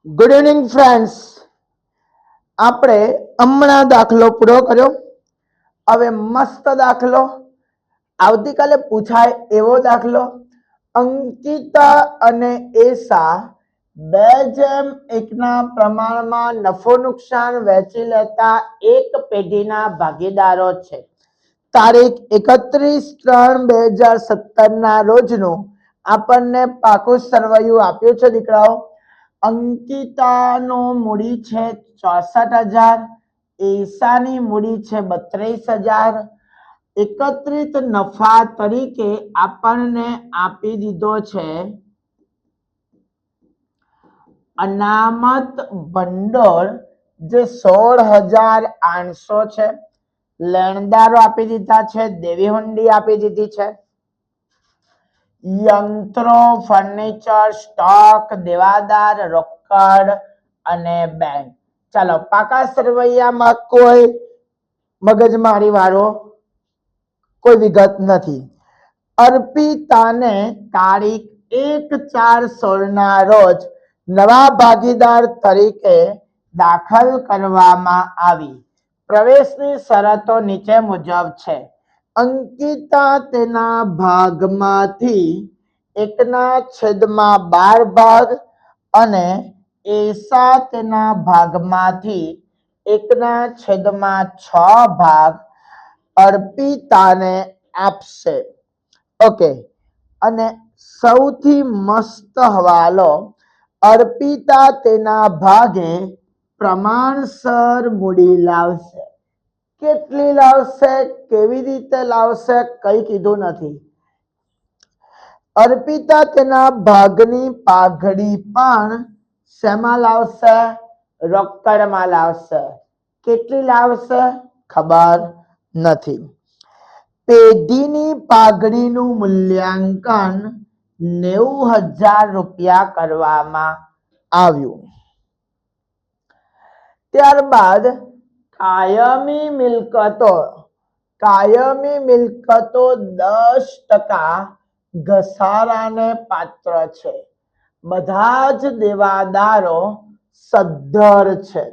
Good evening friends. આપણે હમણાં દાખલો પૂરો કર્યો. હવે મસ્ત દાખલો, આવતીકાલે પૂછાય એવો દાખલો. અંકિતા અને એશા 2:1 પ્રમાણમાં નફો નુકસાન વહેંચી લેતા એક પેઢીના ભાગીદારો છે. તારીખ 31/3/2017 રોજનું આપણને પાકું સરવૈયું આપ્યું છે દીકરાઓ. અંકિતાનો મૂડી છે 64,000, એશાની મૂડી છે 32,000. એકત્રિત નફા તરીકે આપણને આપી દીધો છે અનામત ભંડોળ જે 16,800 છે. લેણદારો આપી દીધા છે, દેવી હુંડી આપી દીધી છે, યંત્રો, ફર્નિચર, સ્ટોક, દેવાદાર, રોકડ અને બેંક. ચાલો, પાકા સરવૈયામાં કોઈ મગજમારી વાળો કોઈ વિગત નથી. અર્પિતાને તારીખ 1/4/16 રોજ નવા ભાગીદાર તરીકે દાખલ કરવામાં આવી. પ્રવેશની શરતો નીચે મુજબ છે. અંકિતા તેના ભાગમાંથી 1/12 ભાગ અને એશા તેના ભાગમાંથી 1/6 ભાગ અર્પિતાને આપશે. ઓકે, અને સૌથી મસ્ત હવાલો, અર્પિતા તેના ભાગે પ્રમાણસર મૂડી લાવશે. કેટલી લાવશે, કેવી રીતે લાવશે, કઈ કીધું નથી. અર્પિતા તેના ભાગની પાઘડી પણ શેમાં લાવશે? રોકડમાં લાવશે. કેટલી લાવશે ખબર નથી. પેઢીની પાઘડીનું મૂલ્યાંકન 90,000 રૂપિયા કરવામાં આવ્યું. ત્યારબાદ કાયમી મિલકતો 10% ઘસારાને પાત્ર છે. બધા જ દેવાદારો સદ્ધર છે.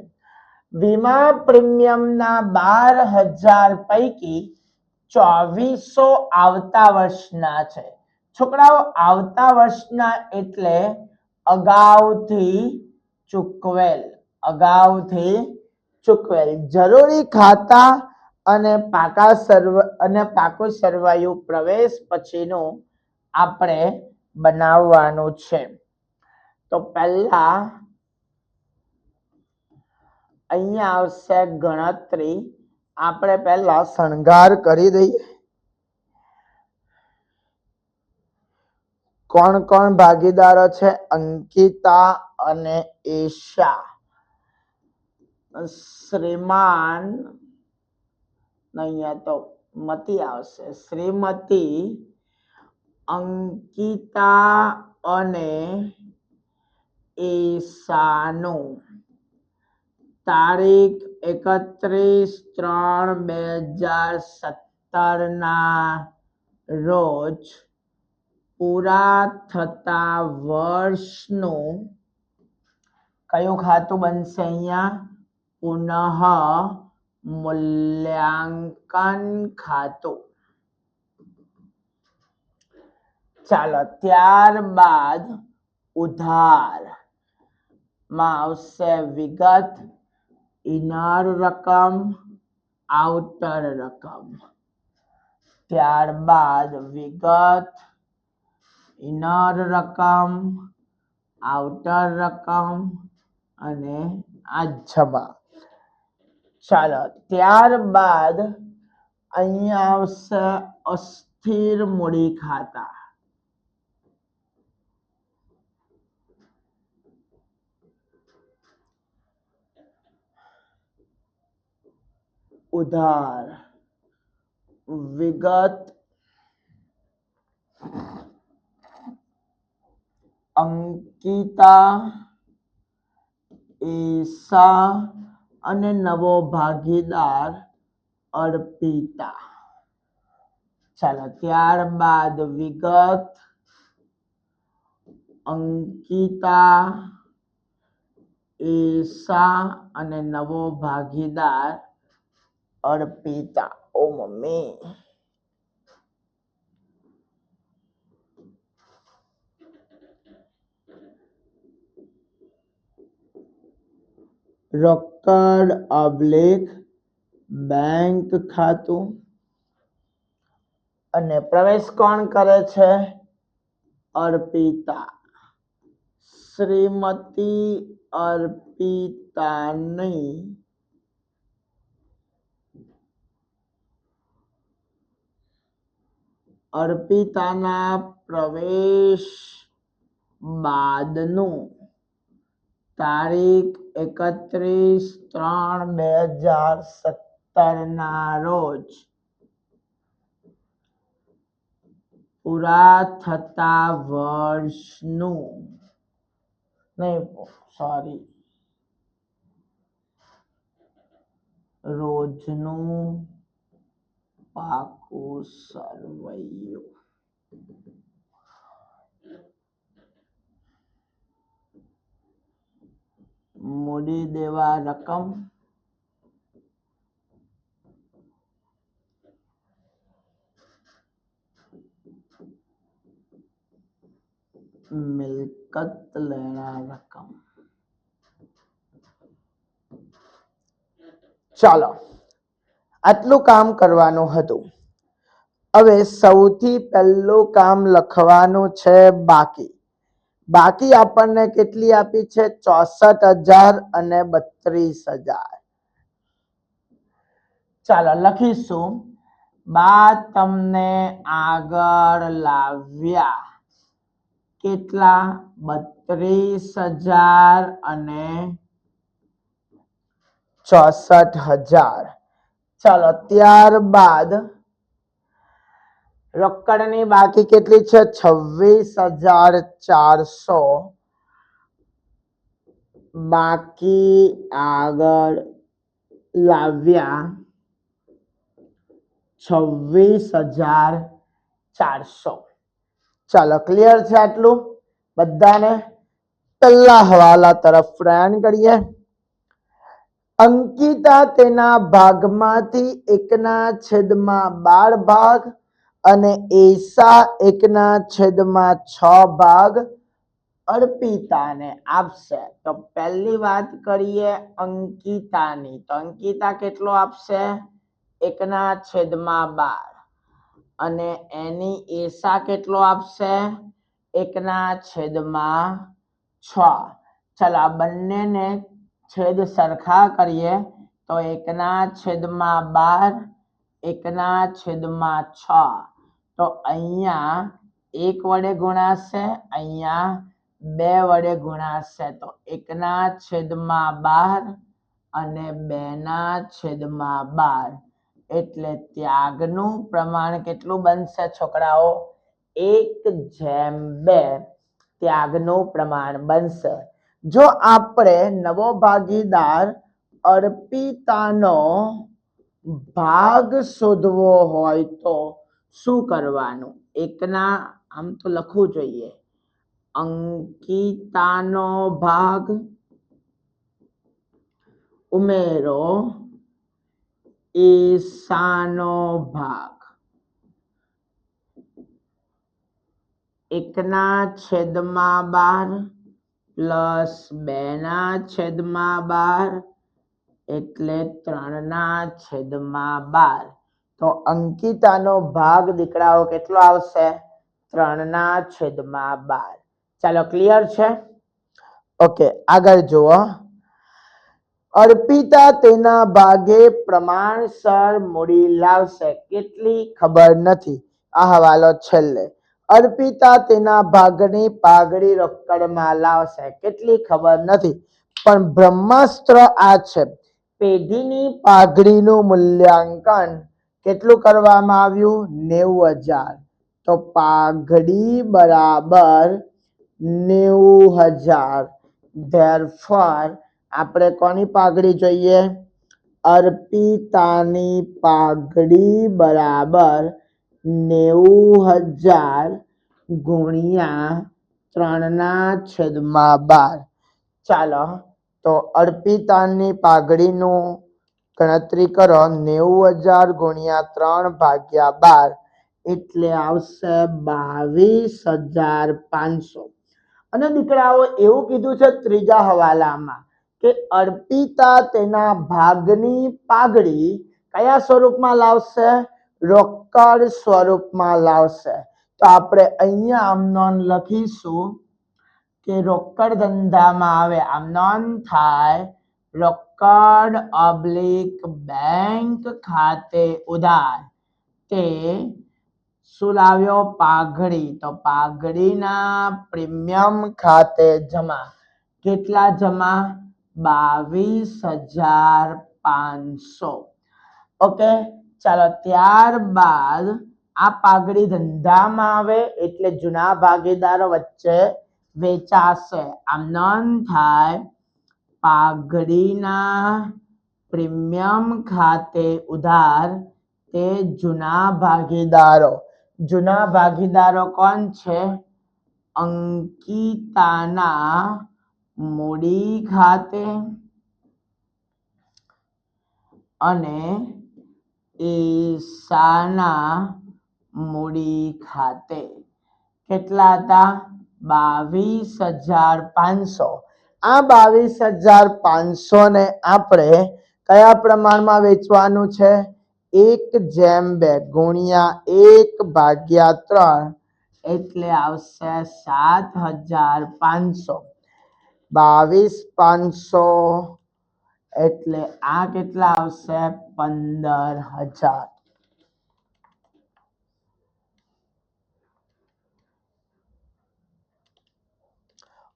વીમા પ્રીમિયમના 12,000 પૈકી 2400 આવતા વર્ષના છે. છોકરાઓ, આવતા વર્ષના એટલે અગાઉથી ચૂકવેલ. જરૂરી ખાતા અને પાકું સરવૈયું પ્રવેશ પછીનું આપણે બનાવવાનું છે. તો પહેલા અહીંયા આવશે ગણતરી. આપણે પહેલા શણગાર કરી દઈએ. કોણ કોણ ભાગીદારો છે? અંકિતા અને એશા. શ્રીમાન, અહીંયા તો મતી આવશે. શ્રીમતી અંકિતા અને એશાનું તારીખ 31/3/2017 રોજ પૂરા થતા વર્ષનું કયું ખાતું બનશે? અહીંયા પુનઃ મૂલ્યાંકન ખાતું. ચાલો, ત્યારબાદ ઉધાર માં આવશે વિગત, ઇનર રકમ, આઉટર રકમ. ત્યારબાદ વિગત, ઇનર રકમ, આઉટર રકમ અને આ જમા. ચાલો, ત્યારબાદ અહીંયા આવશે અસ્થિર મૂડી ખાતા. ઉધાર, વિગત, અંકિતા, એશા અને નવો ભાગીદાર અર્પિતા. ચાલો, ત્યારબાદ વિગત, અંકિતા, એશા અને નવો ભાગીદાર અર્પિતા. ઓ મમ્મી, રોકડ અબલેખ બેંક ખાતું અને પ્રવેશ કોણ કરે છે? અર્પિતા. શ્રીમતી અર્પિતાની અર્પિતાના પ્રવેશ બાદનું તારીખ 31/3/2017 ના રોજ પૂરા થતા વર્ષનું રોજનું પાકું સરવૈયું. મૂડી દેવા રકમ મિલકત લેણા રકમ. ચાલો, આટલું કામ કરવાનું હતું. હવે સૌથી પહેલું કામ લખવાનું છે બાકી. બાકી આપણને કેટલી આપી છે? 64,000 અને 32,000. ચાલો લખીશું. બા તમને આગળ લાવ્યા કેટલા? 32,000 અને 64,000. ચાલો, ત્યારબાદ રોકડની બાકી કેટલી છે? 26,400. બાકી આગળ લાવ્યા 26,400. ચાલો, ક્લિયર છે આટલું બધાને? પહેલા હવાલા તરફ પ્રયાણ કરીએ. અંકિતા તેના ભાગમાંથી 1/12 ભાગ અને એશા 1/6 ભાગ અર્પિતાને આપશે. તો પહેલી વાત કરીએ અંકિતાની. તો અંકિતા કેટલો આપશે? 1/12 અને એની એશા કેટલો આપશે? 1/6. ચાલો, આ બંનેને છેદ સરખા કરીએ તો 1/12 1/6. તો અહીંયા 1 વડે ગુણાશે, અહીંયા 2 વડે ગુણાશે. તો 1/12 અને 2/12. એટલે ત્યાગનું પ્રમાણ કેટલું બનશે છોકરાઓ? 1/2 ત્યાગનું પ્રમાણ બનશે. જો આપણે નવો ભાગીદાર અર્પિતાનો ભાગ શોધવો હોય તો શું કરવાનું? આમ તો લખવું જોઈએ. અંકિતાનો ભાગ ઉમેરો એશાનો ભાગ 1/12 પ્લસ 2/12 એટલે 3/12. તો અંકિતાનો ભાગ દીકરાઓ કેટલો આવશે? 3/12. ચાલો, ક્લિયર છે? ઓકે, આગળ જુઓ. અર્પિતા તેના ભાગે પ્રમાણસર મૂડી લાવશે. કેટલી? ખબર નથી. આ હવાલો છેલ્લે. અર્પિતા તેના ભાગની પાઘડી રોકડમાં લાવશે. કેટલી? ખબર નથી. પણ બ્રહ્માસ્ત્ર આ છે. પેઢીની પાઘડીનું મૂલ્યાંકન કેટલું કરવામાં આવ્યું? 90,000. તો પાઘડી બરાબર 90,000. ધેરફોર આપણે કોની પાઘડી જોઈએ? અર્પિતાની પાઘડી બરાબર 90,000 ગુણ્યા 3/12. ચાલો, તો અર્પિતાની પાઘડીનું ગણતરી કરો 90,000 ગુણ્યા 3/12 એટલે આવશે 22,500. અને દીકરાઓ એવું કીધું છે ત્રીજા હવાલામાં કે અર્પિતા તેના ભાગની પાઘડી કયા સ્વરૂપમાં લાવશે? રોકડ સ્વરૂપમાં લાવશે. તો આપણે અહીંયા આમ નોંધ લખીશું કે રોકડ ધંધામાં આવે આમ નોંધ થાય રોકડ ઓબ્લિક બેંક ખાતે ઉધાર. તે શું લાવ્યો? પાઘડી. તો પાઘડીના પ્રીમિયમ ખાતે જમા. કેટલા જમા? 22,500. ઓકે, ચાલો ત્યારબાદ આ પાઘડી ધંધામાં આવે એટલે જૂના ભાગીદારો વચ્ચે વેચાશે. આમ નોંધ થાય પાઘડીના પ્રીમિયમ ખાતે ઉધાર. તે જૂના ભાગીદારો. જૂના ભાગીદારો કોણ છે? અંકિતાના મૂડી ખાતે અને ઈશાના મૂડી ખાતે. કેટલા હતા? 22,500. આ 22,500 ને આપણે કયા પ્રમાણમાં વેચવાનું છે? 1/2 ગુણ્યા 1/3 એટલે આવશે 7,500. 22,500 એટલે આ કેટલા આવશે? 15,000.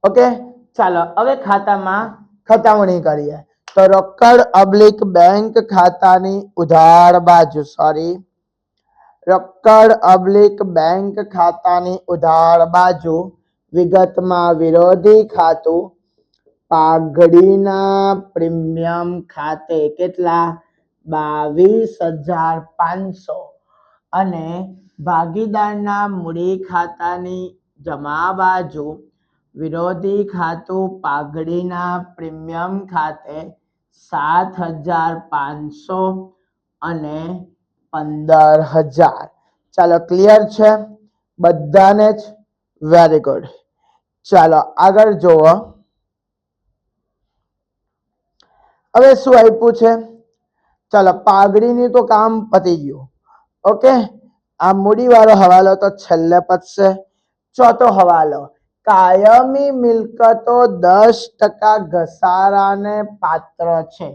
ઓકે, ચાલો હવે ખાતામાં ખતાવણી કરીએ. તો રોકડ ઓબ્લિક બેંક ખાતાની ઉધાર બાજુ રોકડ ઓબ્લિક બેંક ખાતાની ઉધાર બાજુ વિગતમાં વિરોધી ખાતું પાઘડીના પ્રીમિયમ ખાતે કેટલા? 22,500 અને ભાગીદારના મૂડી ખાતાની જમા બાજુ વિરોધી ખાતું પાઘડીના પ્રીમિયમ ખાતે 7,500 અને 15,000. ચાલો ક્લિયર છે બધાને જ? Very good. ચાલો આગળ જોવો. હવે શું આપ્યું છે? ચાલો પાઘડીની તો કામ પતી ગયું. ઓકે, આ મૂડીવાળો હવાલો તો છેલ્લે પતશે. ચોથો હવાલો કાયમી મિલકતો 10% ઘસારાને પાત્ર છે.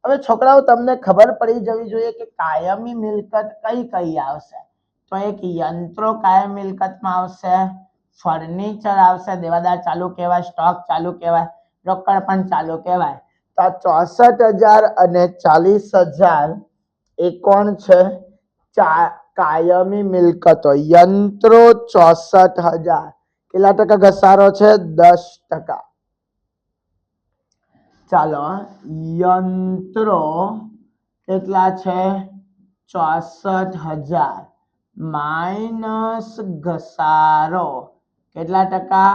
હવે છોકરાઓ તમને ખબર પડી જવી જોઈએ કે કાયમી મિલકત કઈ કઈ આવશે. તો એક યંત્રો કાયમી મિલકતમાં આવશે, ફર્નિચર આવશે, દેવાદાર ચાલુ કહેવાય, સ્ટોક ચાલુ કહેવાય, રોકડ પણ ચાલુ કહેવાય. તો 64,000 અને 40,000 એ કોણ છે? કાયમી મિલકતો. યંત્રો 64,000. કેટલા ટકા ઘસારો છે? 10%. ચાલો યંત્રો કેટલા છે? 64,000 માઇનસ ઘસારો કેટલા ટકા?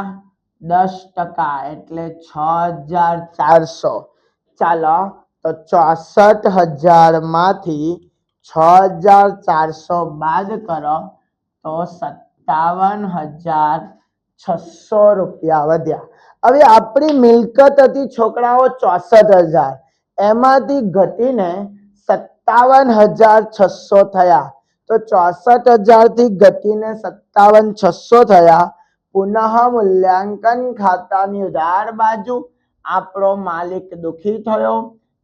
10% એટલે 6,400. ચાલો તો 64,000 માંથી 6,400 બાદ કરો તો 57,600 રૂપિયા વધ્યા. હવે આપણી મિલકત હતી છોકરાઓ 64,000, એમાંથી ઘટીને 57,600 થયા. તો 64,000 થી ઘટીને 57,600 થયા. પુનઃ મૂલ્યાંકન ખાતાની ઉધાર બાજુ આપણો માલિક દુખી થયો.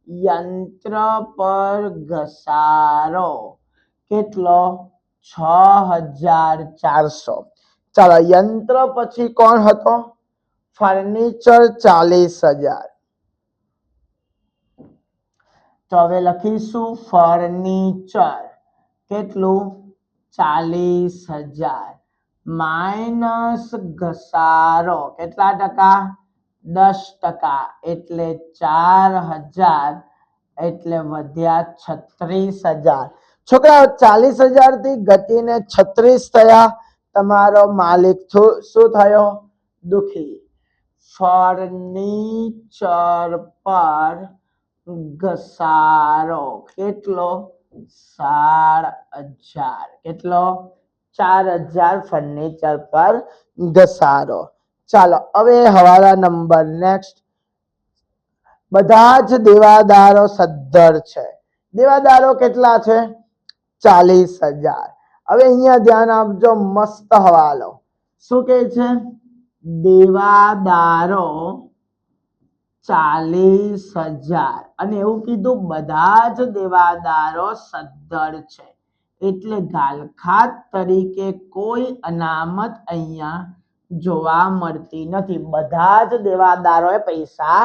યંત્ર પર ઘસારો કેટલો? 6,400. ચાલો યંત્ર પછી કોણ હતો? ફર્નિચર 40,000. તો હવે લખીશું ફર્નિચર કેટલું? 40,000 માઇનસ ઘસારો કેટલા ટકા? 10% એટલે 4,000 એટલે વધ્યા 36,000. છોકરાઓ 40,000 થી ઘટીને 36 થયા. તમારો માલિક શું થયો? દુખી. ફર્નિચર પર ઘસારો કેટલો? 4,000. કેટલો? 4,000 ફર્નિચર પર ઘસારો. ચાલો હવે હવાલા નંબર નેક્સ્ટ. બધા જ દેવાદારો સદ્ધર છે. દેવાદારો કેટલા છે? 40,000. હવે અહીંયા ધ્યાન આપજો, મસ્ત હવાલો. શું કહે છે? દેવાદારો 40,000 અને એવું કીધું બધા જ દેવાદારો સદ્ધર છે, એટલે ગાલખાત તરીકે કોઈ અનામત અહીંયા જોવા મળતી નથી. બધા જ દેવાદારોએ પૈસા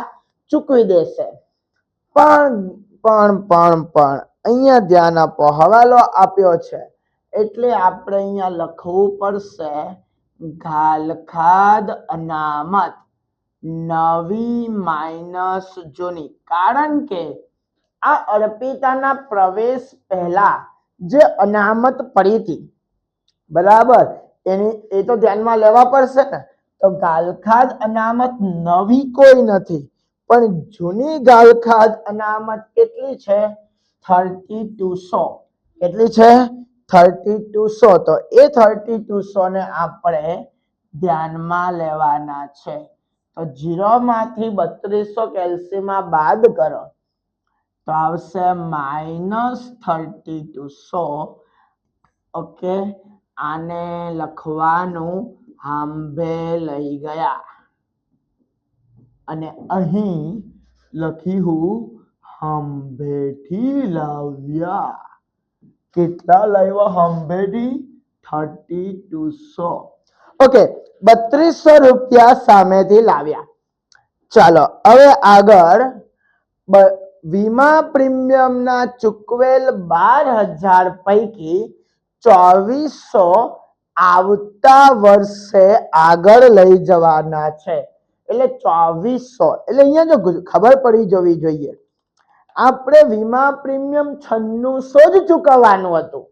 ચૂકવી દેશે. પણ અહીંયા ધ્યાન આપો, હવાલો આપ્યો છે એટલે આપણે અહીંયા લખવું પડશે ગાલખાદ અનામત નવી માઇનસ જૂની. કારણ કે આ અર્પિતાના પ્રવેશ પહેલા જે અનામત પડી હતી, બરાબર, એ તો ધ્યાનમાં લેવા પડશે ને. તો ગાલખાદ અનામત નવી કોઈ નથી, પણ જૂની ગાલખાદ અનામત કેટલી છે? 3200. કેટલી છે? 3200. તો એ 3200 ને આપણે ધ્યાનમાં લેવાના છે. તો 0 માંથી 3200 કેલ્સીમાં બાદ કરો તો આવશે -3200. ઓકે, આને લખવાનું હાંભે લઈ ગયા અને અહીં લખ્યું હાંભેથી લાવ્યા. કેટલા લાવ્યા હાંભેથી? 3200. ઓકે, 3200 રૂપિયા સામેથી લાવ્યા. ચાલો હવે આગળ. વીમા પ્રીમિયમના ચૂકવેલ 12,000 પૈકી 2400 આવતા વર્ષે આગળ લઈ જવાના છે. એટલે 2400 એટલે અહીંયા જો ખબર પડી જવી જોઈએ, આપણે વીમા પ્રીમિયમ 9600 જ ચૂકવવાનું હતું,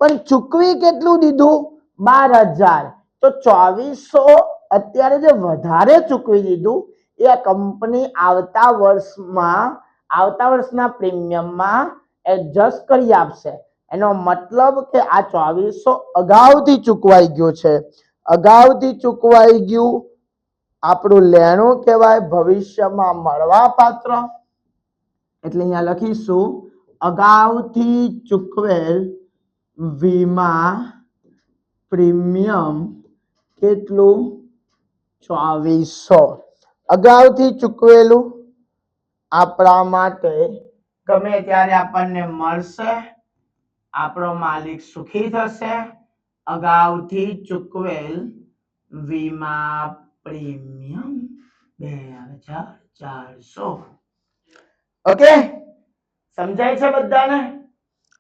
પણ ચૂકવી કેટલું દીધું? 12,000. તો 2400 અત્યારે જે વધારે ચૂકવી દીધું એ આ કંપની આવતા વર્ષના પ્રીમિયમમાં એડજસ્ટ કરી આપશે. એનો મતલબ કે આ 2400 અગાઉથી ચૂકવાઈ ગયું છે. અગાઉથી ચૂકવાઈ ગયું આપણું લેણું કહેવાય, ભવિષ્યમાં મળવા પાત્ર. એટલે અહીંયા લખીશું અગાઉથી ચૂકવેલ વીમા પ્રીમિયમ કેટલું? 2400. અગાઉથી ચૂકવેલું આપણા માટે ગમે ત્યારે આપણને મળશે, આપણો માલિક સુખી થશે. અગાઉથી ચૂકવેલ વીમા પ્રીમિયમ 2,400. ઓકે, સમજાય છે બધાને?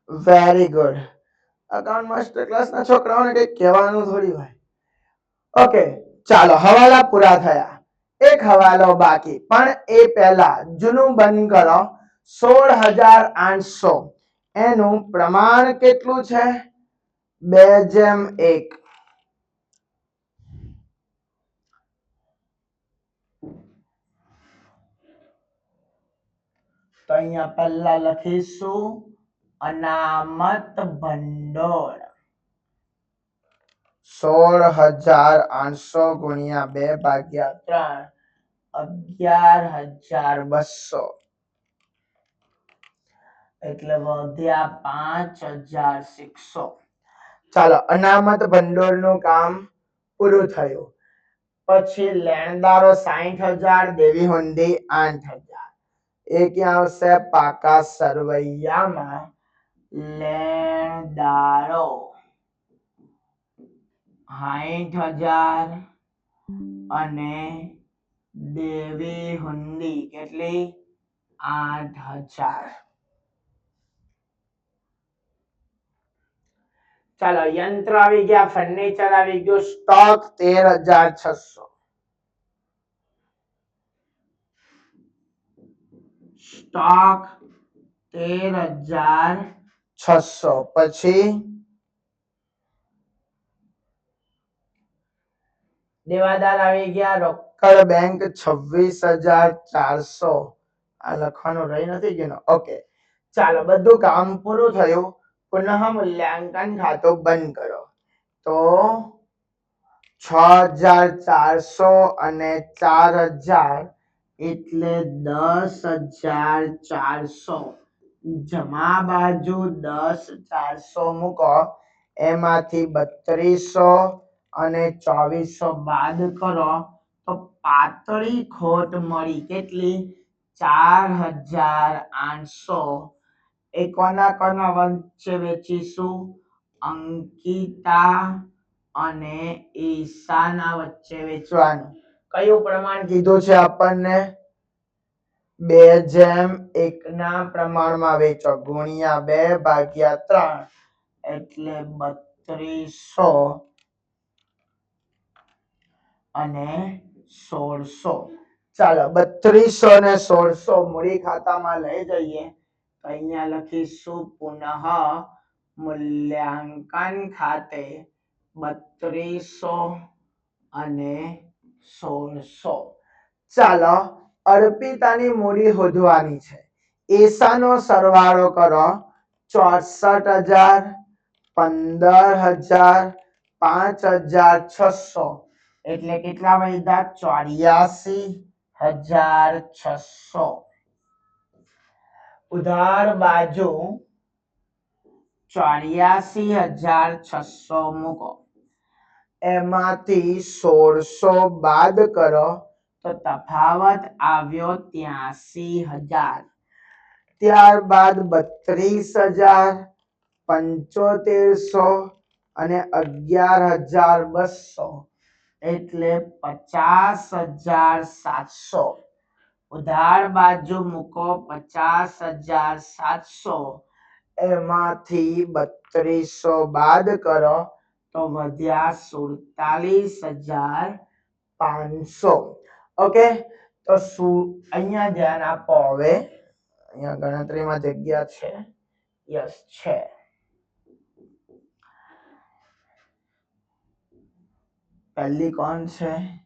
Very good. અકાઉન્ટ માસ્ટર ક્લાસના છોકરાઓને કંઈ કહેવાનું થોડી હોય. ઓકે, ચાલો હવાલા પૂરા થયા. એક હવાલો બાકી, પણ એ પહેલા જૂનું બંધ કરો. 16,800 એનું પ્રમાણ કેટલું છે? 2:1. તો અહીંયા પહેલા લખીશું અનામત ભંડોળ 16,800 ગુણ્યા 2/3 11,200 એટલે વધ્યા 5,600. ચાલો અનામત ભંડોળનું કામ પૂરું થયું. પછી લેણદારો 60,000, દેવી હુંડી 8,000. એ ક્યાં આવશે? પાકા સરવૈયામાં લેણદારો 60,000 અને દેવી હુંડી કેટલી? 8,000. ચાલો યંત્ર આવી ગયા, ફર્નિચર આવી ગયું, સ્ટોક 13,600. સ્ટોક 13,600. પછી દેવાદાર આવી ગયા, રોકડ ઉત્કળ બેંક 26,400 આ લખવાનું રહી નથી ગયું ઓકે ચાલો બધું કામ પૂરું થયું પુનઃ મૂલ્યાંકન ખાતું બંધ કરો તો 6,400 અને 4,000 એટલે 10,400 જમા બાજુ 10,400 મૂકો એમાંથી 3200 અને 2400 બાદ કરો તો પાતળી ખોટ મળી કેટલી 4,800 એ કોના વચ્ચે વેચીશું અંકિતા અને ઈશાના વચ્ચે વેચવાનું કયું પ્રમાણ કીધું છે આપણને 2:1 ના પ્રમાણમાં વેચો ગુણ્યા 2/3 એટલે 3200 અને 1600 ચાલો 3200 અને 1600 મૂડી ખાતામાં લઈ જઈએ તો અહીંયા લખીશું પુનઃ મૂલ્યાંકન ખાતે 3200 અને 1600 ચાલો અર્પિતાની મૂડી શોધવાની છે એસાનો સરવાળો કરો 64,000 15,000 5,600 એટલે કેટલા વધ્યા 84,600 ઉધાર બાજુ 84,600 મૂકો એમાંથી 1600 બાદ કરો તો તફાવત આવ્યો 83,000 ત્યારબાદ 32,000 7500 અને 11,200 એટલે 50,700 ઉધાર બાજુ મૂકો 50,700 એમાંથી 3200 બાદ કરો તો વધ્યા 47,500 ઓકે તો અહીંયા ધ્યાન આપો હવે અહીંયા ગણતરીમાં જગ્યા છે યસ છે પહેલી કોણ છે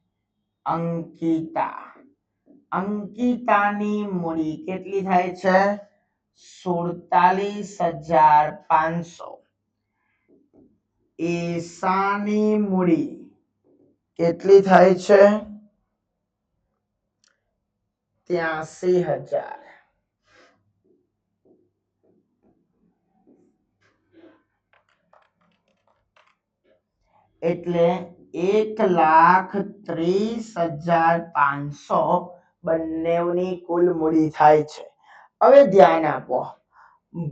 અંકિતાની મૂડી કેટલી થાય છે 47,500 એસાની મૂડી કેટલી થાય છે 83,000 એટલે 1,30,500 બંનેની કુલ મૂડી થાય છે હવે ધ્યાન આપો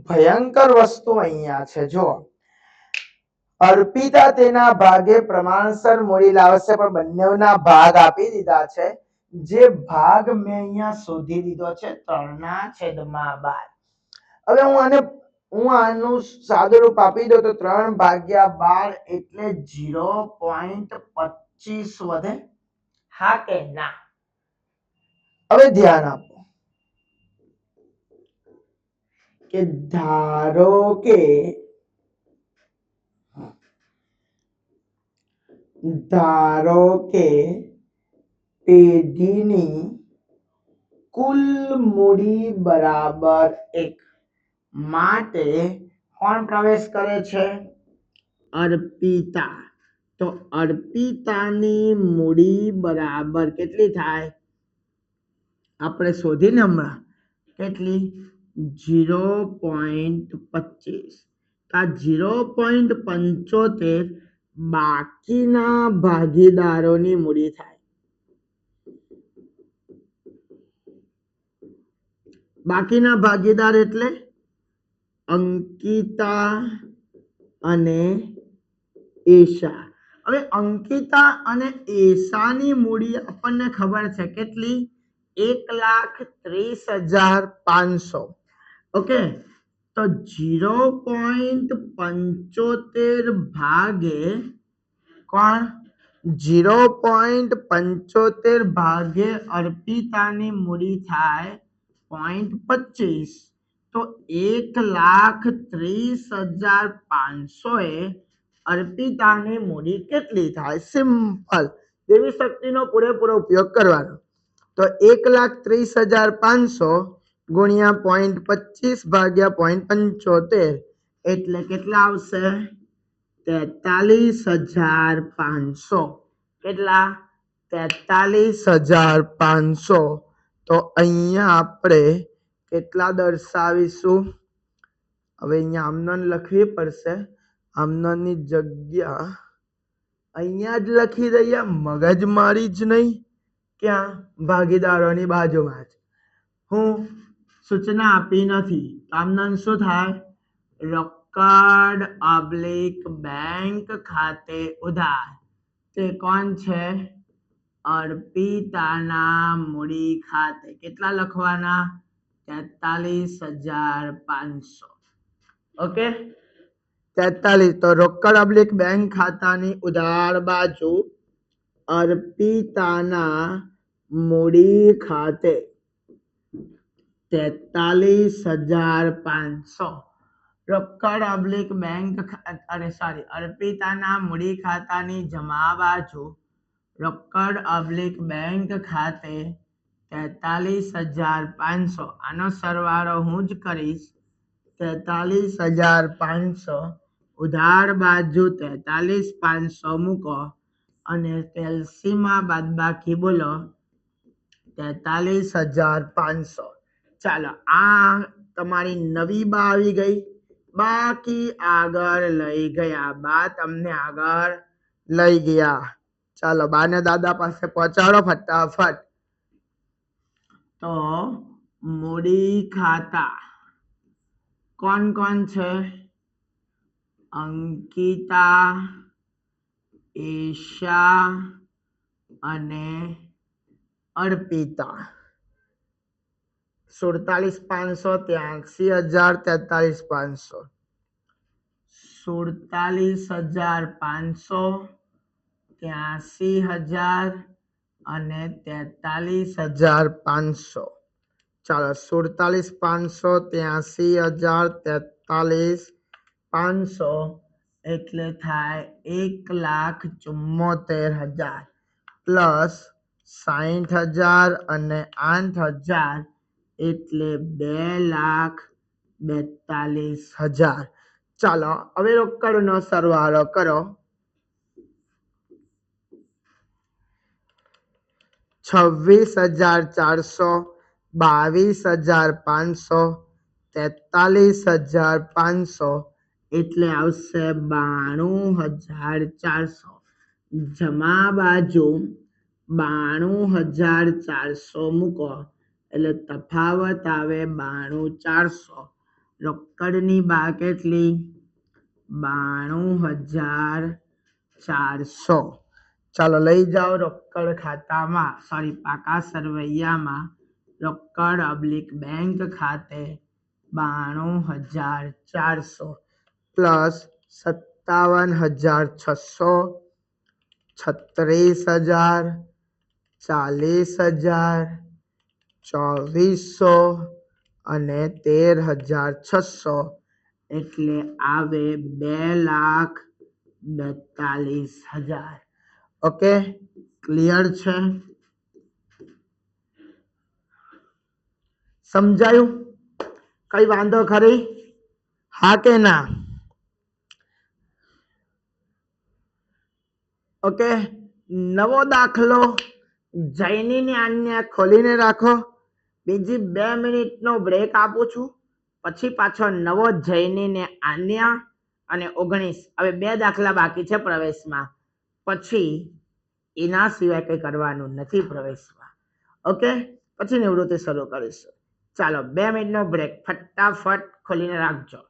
ભયંકર વસ્તુ અહીંયા છે જો અર્પિતા તેના ભાગે પ્રમાણસર મૂડી લાવશે પણ બંનેના ભાગ આપી દીધા છે જે ભાગ મેં અહીંયા શોધી દીધો છે 3/12 હવે હું આનું સાદું રૂપ આપી દઉં તો 3/12 એટલે 0.25 વધે હા કે ના હવે ધ્યાન આપો કે ધારો કે પેઢીની કુલ મૂડી બરાબર 1 માટે કોણ પ્રવેશ કરે છે અર્પિતા તો અર્પિતાની મૂડી બરાબર કેટલી થાય આપણે શોધીને હમણાં કેટલી 0.25 આ 0.75 બાકીના ભાગીદારોની મૂડી થાય બાકીના ભાગીદાર એટલે અંકિતા અને એશા હવે અંકિતા અને એશાની મૂડી આપણને ખબર છે કેટલી 1,30,500 ઓકે તો 0.75 ભાગે કોણ 0.75 ભાગે અર્પિતાની મૂડી થાય 0.25 તો 1,30,500 એ અર્પિતાની મૂડી કેટલી થાય સિમ્પલ દેવી શક્તિનો પૂરેપૂરો ઉપયોગ કરવાનો. તો 1,30,500 ગુણ્યા 0.25 ભાગ્યા 0.75 એટલે કેટલા આવશે? 43,500. કેટલા? 43,500. તો અહીંયા આપણે કેટલા દર્શાવીશું? હવે અહીંયા આમનોન લખવી પડશે. આમનોનની જગ્યા અહીંયા જ લખી દઈએ, મગજમારી જ નહીં. ક્યાં? ભાગીદારોની બાજુમાં જ. હું સૂચના આપી નથી. આમનોન શું થાય? રોકડ ઓબ્લિક બેંક ખાતે ઉધાર. તે કોણ છે? અર્પિતાના મૂડી ખાતે. કેટલા લખવાના? 43,500. ઓકે, 43. તો રોકડ ઓબ્લિક બેંક ખાતાની ઉધાર બાજુ અર્પિતાના મૂડી ખાતે 43,500. રોકડ ઓબ્લિક બેંક અર્પિતાના મૂડી ખાતાની જમા બાજુ રોકડ ઓબ્લિક બેંક ખાતે 43,500. આનો સરવાળો હું જ કરીશ. 43,500 ઉધાર બાજુ 43,500 મૂકો અને એલસીમાં બાદબાકી બોલો 43,500. ચાલો, આ તમારી નવી બા આવી ગઈ. બાકી આગળ લઈ ગયા. બા તમને આગળ લઈ ગયા. ચાલો, બાને દાદા પાસે પહોંચાડો ફટાફટ. તો મૂડી ખાતા કોણ કોણ છે? અંકિતા, ઈશા અને અર્પિતા. 47,500, 83,000, 43,500. 47,500, 83,000 અને 43,500. ચાલો, 47,500, 83,000, 43,500 એટલે થાય 1,74,000 પ્લસ 60,000 અને 8,000 એટલે 2,42,000. ચાલો, હવે રોકડનો સરવાળો કરો. 26,400, 22,500, 43,500 એટલે આવશે 92,400. જમા બાજુ 92,400 મૂકો એટલે તફાવત આવે 92,400. રોકડની બા કેટલી? 92,400. ચાલો, લઈ જાઓ રોકડ ખાતામાં, પાકા સરવૈયામાં રોકડ ઓબ્લિક બેંક ખાતે 92,400 પ્લસ 57,600, 36,000, 40,000, 2,400 અને 13,600 એટલે આવે 2,42,000. ઓકે, ક્લિયર છે? સમજાયું? કઈ વાંધો ખરી? હા કે ના? ઓકે, નવો દાખલો જૈનીને આન્યા ખોલીને રાખો. બીજી 2 મિનિટનો બ્રેક આપું છું. પછી પાછો નવો જૈનીને આન્યા અને 19. હવે 2 દાખલા બાકી છે પ્રવેશમાં. પછી એના સિવાય કંઈ કરવાનું નથી પ્રવેશમાં. ઓકે, પછી નિવૃત્તિ શરૂ કરીશું. ચાલો, 2 મિનિટનો બ્રેક. ફટાફટ ખોલીને રાખજો.